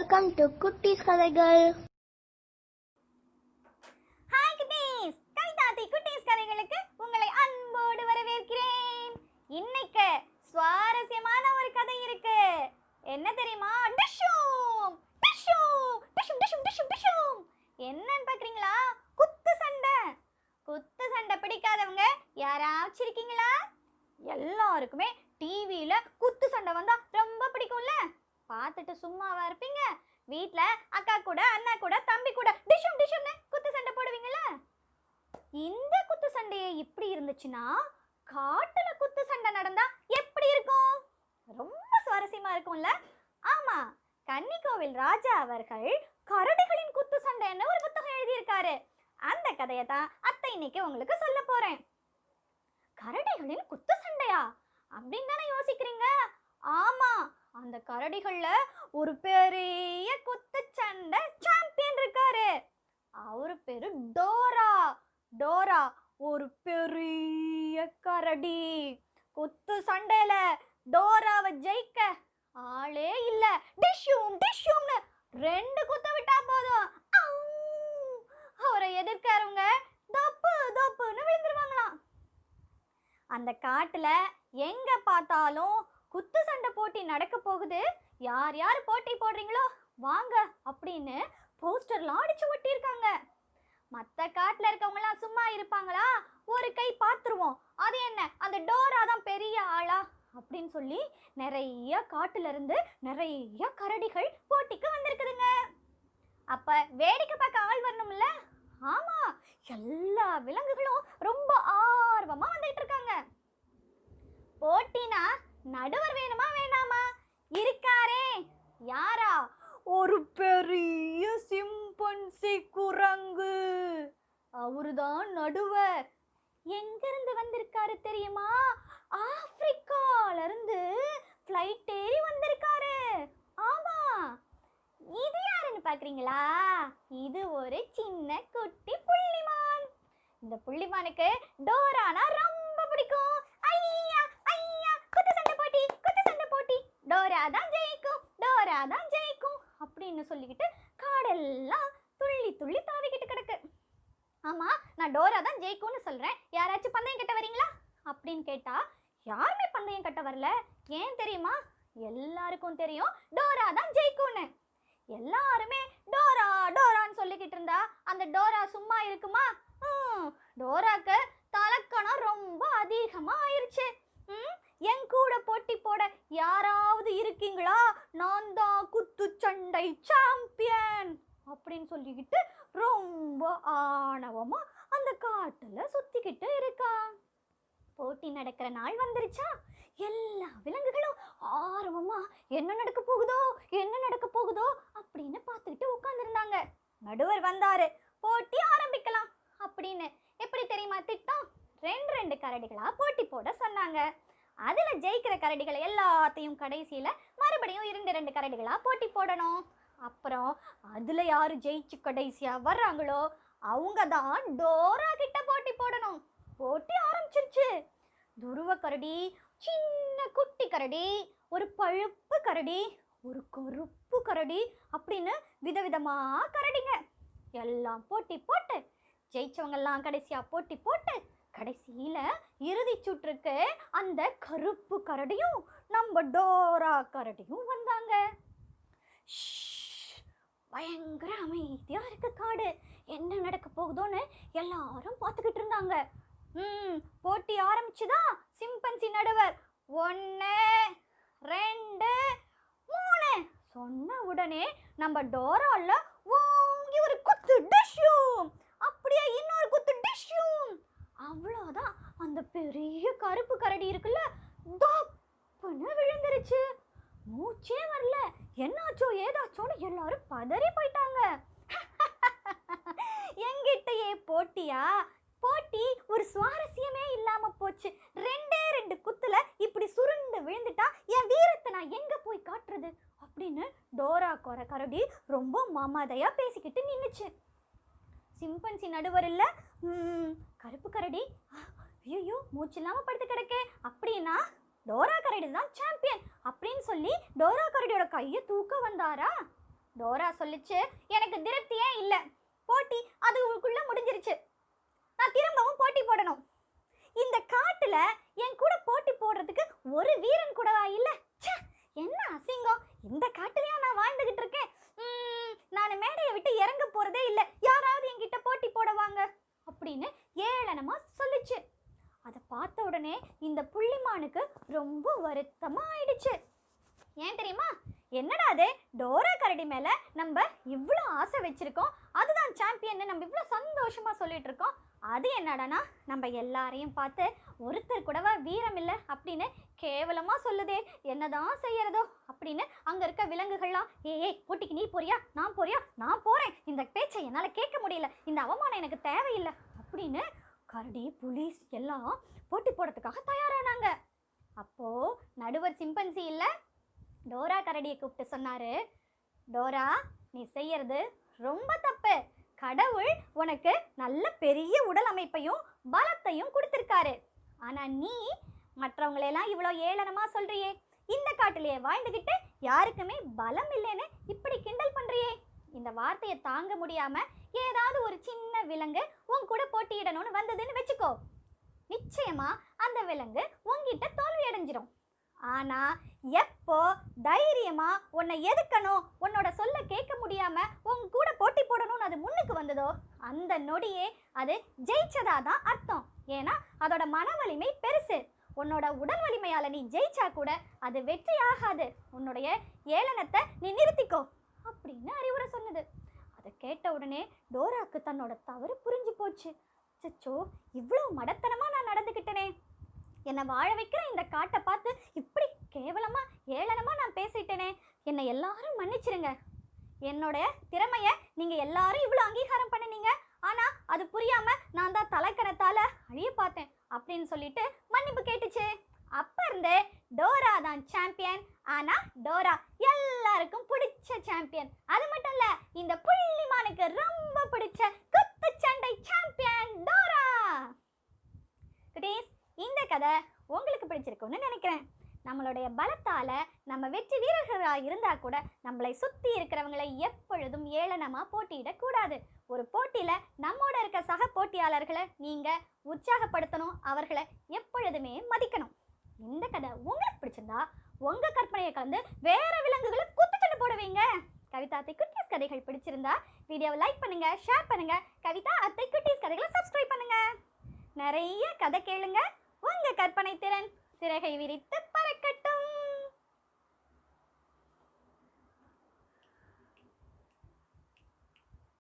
Welcome to குட்டீஸ் கதைகள். Hi குட்டீஸ், கவிதாத்தி குட்டீஸ் கதைகளுக்கு உங்களை அன்போடு வரவேற்கிறேன். இன்னைக்கு சுவாரஸ்யமான ஒரு கதை இருக்கு. என்ன தெரியுமா? டிஷும் டிஷும் டிஷும் டிஷும் டிஷும் டிஷும். என்னன்னு பாக்குறீங்களா? குத்து சண்டை. குத்து சண்டை பிடிக்காதவங்க யாராச்சும் இருக்கீங்களா? எல்லாருக்குமே டிவியில குத்து சண்டை வந்தா ரொம்ப பிடிக்கும்ல. பார்த்துட்டு சும்மாவா இருப்பீங்க? வீட்டில் அக்கா கூட அண்ணா கூட தம்பி கூட டிஷும் டிஷும்னு குத்து சண்டை போடுவீங்களா? இந்த குத்து சண்டையே இப்படி இருந்துச்சுன்னா காட்டுல குத்து சண்டை நடந்தா எப்படி இருக்கும்? ரொம்ப சுவாரஸ்யமா இருக்கும்ல. ஆமா, கன்னிக்கோவில் ராஜா அவர்கள் கரடிகளின் குத்து சண்டைன்னு ஒரு புத்தகம் எழுதியிருக்காரு. அந்த கதையை தான் அத்தை இன்னைக்கு உங்களுக்கு சொல்ல போறேன். கரடிகளின் குத்து சண்டையா அப்படின்னு தானே யோசிக்கிறீங்க? ஆமா, அந்த கரடிகள்ல ஒரு பெரிய குத்துச்சண்டை சாம்பியன் இருக்காரு. அவரு பேரு டோரா. டோரா ஒரு பெரிய கரடி. குத்து சண்டையில டோராவை ஜெயிக்க ஆளே இல்ல. டிஷும் டிஷும்னு 2 குத்து விட்டா போதும் அவரை எதிர்க்கிறவங்க தப்பு தப்புன்னு விழுந்துருவாங்களாம். அந்த காட்டுல எங்க பார்த்தாலும் குத்து சண்டை போட்டி நடக்க போகுது, யார் யார் போட்டி போடுறீங்களோ வாங்க அப்படின்னு போஸ்டர்லாம் அடிச்சு ஒட்டியிருக்காங்க. மற்ற காட்டுல இருக்கவங்களாம் சும்மா இருப்பாங்களா? ஒரு கை பார்த்துருவோம், அது என்ன அந்த டோரா தான் பெரிய ஆளா அப்படின்னு சொல்லி நிறைய காட்டுல இருந்து நிறைய கரடிகள் போட்டிக்கு வந்திருக்குதுங்க. அப்ப வேடிக்கை பார்க்க ஆள் வரணும்ல. ஆமா, எல்லா விலங்குகளும் ரொம்ப ஆர்வமா வந்துட்டு இருக்காங்க. போட்டினா நடுவர் வேணுமா வேணாமா? இருக்காரே. யாரா? ஒரு பெரிய சிம்பன்சி குரங்கு. அவருதான் நடுவர். எங்கிருந்து வந்திருக்காரு தெரியுமா? ஆப்பிரிக்கால இருந்து ஃப்ளைட் ஏறி வந்திருக்காரு. ஆமா, இது யாருன்னு பாக்குறீங்களா? இது ஒரு சின்ன குட்டி புள்ளிமான். இந்த புள்ளிமானுக்கு டோரானா ரொம்ப பிடிக்கும். ஐயா ஐயா, குத்து சண்டை போட்டி குத்து சண்டை போட்டி, டோரா தான் ஜெயிக்கும் டோரா தான் ஜெயிக்கும் அப்படின்னு சொல்லிக்கிட்டு காடெல்லாம் துள்ளி துள்ளி தாவிக்கிட்டு கிடக்கு. ஆமா, நான் டோரா தான் ஜெயிக்கும்னு சொல்றேன், யாராச்சும் பந்தயம் கட்ட வரீங்களா அப்படின்னு கேட்டா யாருமே பந்தயம் கட்ட வரல. ஏன் தெரியுமா? எல்லாருக்கும் தெரியும் டோரா தான் ஜெயிக்கும்னு. எல்லாருமே டோரா டோரான்னு சொல்லிக்கிட்டு இருந்தா அந்த டோரா சும்மா இருக்குமா? டோராக்கு தலக்கணம் ரொம்ப அதிகமா ஆயிருச்சு. என் கூட போட்டி போட யாராவது இருக்கீங்களா? நான் தான் குத்துச்சண்டை சாம்பியன் அப்படின்னு சொல்லிக்கிட்டு ரொம்ப ஆணவமா அந்த காட்டுல சுத்திக்கிட்டு இருக்கா. போட்டி நடக்கிற நாள் வந்துருச்சா? எல்லா விலங்குகளும் ஆர்வமா என்ன நடக்க போகுதோ என்ன நடக்க போகுதோ அப்படின்னு பார்த்துக்கிட்டு உட்கார்ந்துருந்தாங்க. நடுவர் வந்தாரு. போட்டி ஆரம்பிக்கலாம் அப்படின்னு. எப்படி தெரியுமா திட்டம்? 2 கரடிகளா போட்டி போட சொன்னாங்க. அதுல ஜெயிக்கிற கரடிகளை எல்லாத்தையும் கடைசியில மறுபடியும் 2 கரடிகளா போட்டி போடணும். அப்புறம் அதுல யாரு ஜெயிச்சு கடைசியா வர்றாங்களோ அவங்க தான் டோரா கிட்ட போட்டி போடணும். போட்டி ஆரம்பிச்சிருச்சு. துருவ கரடி, சின்ன குட்டி கரடி, ஒரு பழுப்பு கரடி, ஒரு கருப்பு கரடி அப்படின்னு விதவிதமா கரடிங்க எல்லாம் போட்டி போட்டு ஜெயிச்சவங்க எல்லாம் கடைசியா போட்டி போட்டு கடைசியில இறுதி சுற்றுக்கு அந்த கருப்பு கரடியும் நம்ம டோரா கரடியும் வந்தாங்க. பயங்கர அமைதியா இருக்கு காடு. என்ன நடக்க போகுதோன்னு எல்லாரும் பார்த்துக்கிட்டு இருந்தாங்க. போட்டி ஆரம்பிச்சுதா? சிம்பன்சி நடுவர் 1 2 3 சொன்ன உடனே நம்ம டோரால ஓங்கி ஒரு குத்து டிஷும், அப்படியே இன்னொரு குத்து டிஷும். அவ்வளோதான், அந்த பெரிய கருப்பு கரடி இருக்குல்ல தப்புன்னு விழுந்துருச்சு. மூச்சே வரல. என்னாச்சோ ஏதாச்சோன்னு எல்லாரும் பதறி போயிட்டாங்க. எங்கிட்டயே போட்டியா? போட்டி ஒரு சுவாரஸ்யமே இல்லாம போச்சு. 2 குத்துல இப்படி சுருண்டு விழுந்துட்டா என் வீரத்தை நான் எங்க போய் காட்டுறது அப்படின்னு டோரா கரடி ரொம்ப மாமாதையா பேசிக்கிட்டு நின்னுச்சு. சிம்பன்சி நடுவர் இல்ல, கருப்பு கரடி ஐயோ மூச்சு இல்லாம படுத்து கிடக்கே அப்படின்னா டோரா கரடி தான் சாம்பியன் அப்படின்னு சொல்லி டோரா கரடியோட கையை தூக்க வந்தாரா? டோரா சொல்லிச்சு, எனக்கு திருப்தியே இல்லை, போட்டி அதுக்குள்ள முடிஞ்சிருச்சு, நான் திரும்பவும் போட்டி போடணும். இந்த காட்டுல என் கூட போட்டி போடுறதுக்கு ஒரு வீரன் கூடவா இல்லை? என்ன அசிங்கம், இந்த காட்டுலயா நான் வாழ்ந்துகிட்டு இருக்கேன். நான் மேடையை விட்டு இறங்க போறதே இல்லை, யாராவது என்கிட்ட போட்டி போடுவாங்க அப்படின்னு ஏளனமா சொல்லிச்சு. அதை பார்த்த உடனே இந்த புள்ளிமானுக்கு ரொம்ப வருத்தமா ஆயிடுச்சு. ஏன் தெரியுமா? என்னடா அது, டோரா கரடி மேல நம்ம இவ்வளோ ஆசை வச்சிருக்கோம், அதுதான் சாம்பியன் நம்ம இவ்வளோ சந்தோஷமா சொல்லிட்டு இருக்கோம், அது என்னடானா நம்ம எல்லாரையும் பார்த்து ஒருத்தர் கூடவா வீரம் இல்லை அப்படின்னு கேவலமா சொல்லுதே, என்னதான் செய்யறதோ அப்படின்னு அங்க இருக்க விலங்குகள்லாம், ஏய் போட்டிக்கு நீ போறியா, நான் போறியா, நான் போறேன், இந்த பேச்சை என்னால கேட்க முடியல, இந்த அவமானம் எனக்கு தேவையில்லை அப்படின்னு கரடி புலிஸ் எல்லாம் போட்டி போடுறதுக்காக தயாரானாங்க. அப்போ நடுவர் சிம்பன்சி இல்ல டோரா கரடியை கூப்பிட்டு சொன்னாரு, டோரா நீ செய்யறது ரொம்ப தப்பு, கடவுள் உனக்கு நல்ல பெரிய உடல் அமைப்பையும் பலத்தையும் கொடுத்திருக்காரு, ஆனா நீ மற்றவங்களெல்லாம் இவ்வளோ ஏளனமா சொல்றியே, இந்த காட்டிலேயே வாழ்ந்துகிட்டு யாருக்குமே பலம் இல்லைன்னு இப்படி கிண்டல் பண்றியே, இந்த வார்த்தையை தாங்க முடியாம ஏதாவது ஒரு சின்ன விலங்கு உன் கூட போட்டியிடணும்னு வந்ததுன்னு வச்சுக்கோ, நிச்சயமா அந்த விலங்கு உன்கிட்ட தோல்வி அடைஞ்சிரும். ஆனா எப்போ தைரியமா உன்னை எதுக்கணும், உன்னோட சொல்ல கேட்க முடியாம உன் கூட போட்டி போடணும்னு அது முன்னுக்கு வந்ததோ அந்த நொடியே அது ஜெயிச்சதா தான் அர்த்தம். ஏன்னா அதோட மன வலிமை பெருசு. உன்னோட உடல் வலிமையால நீ ஜெயிச்சா கூட அது வெற்றி ஆகாது. உன்னுடைய ஏளனத்தை நீ நிறுத்திக்கோ அப்படின்னு அறிவுரை சொன்னது. அதை கேட்ட உடனே டோராக்கு தன்னோட தவறு புரிஞ்சு போச்சு. சச்சோ, இவ்வளவு மடத்தனமா நான் நடந்துக்கிட்டனே, என்னை வாழ வைக்கிற இந்த காட்டை பார்த்து இப்படி கேவலமா ஏளனமா நான் பேசிட்டேனே, என்னை எல்லாரும் மன்னிச்சிருங்க. என்னோட திறமைய நீங்க எல்லாரும் இவ்வளோ அங்கீகாரம் பண்ணினீங்க, ஆனா அது புரியாம நான் தான் தலைக்கணத்தால அழிய பார்த்தேன் அப்படின்னு சொல்லிட்டு மன்னிப்பு கேட்டுச்சு. அப்ப இருந்து டோரா தான் சாம்பியன். ஆனா டோரா எல்லாருக்கும் பிடிச்ச சாம்பியன். அது மட்டும் இல்ல, இந்த புள்ளிமானுக்கு ரொம்ப பிடிச்ச குத்துச்சண்டை சாம்பியன் டோரா. குட்டீஸ், இந்த கதை உங்களுக்கு பிடிச்சிருக்கும்னு நினைக்கிறேன். நம்மளுடைய பலத்தால நம்ம வெற்றி வீரர்களாக இருந்தா கூட நம்மளை சுத்தி இருக்கிறவங்களை எப்பொழுதும் ஏளனமா போட்டியிடக்கூடாது. ஒரு போட்டியில நம்மோட இருக்க சக போட்டியாளர்களை நீங்க உற்சாகப்படுத்தணும், அவர்களை எப்பொழுதுமே மதிக்கணும். இந்த கதை உங்களுக்கு பிடிச்சிருந்தா உங்க கற்பனையை கலந்து வேற விலங்குகளை குத்துச்சண்டை போடுவீங்க. கவிதா அத்தை குட்டீஸ் கதைகள் பிடிச்சிருந்தா வீடியோவை லைக் பண்ணுங்க, ஷேர் பண்ணுங்க. கவிதா அத்தை குட்டீஸ் கதைகளை சப்ஸ்கிரைப் பண்ணுங்க. நிறைய கதை கேளுங்க. உங்க கற்பனை திறன் சிறகை விரித்து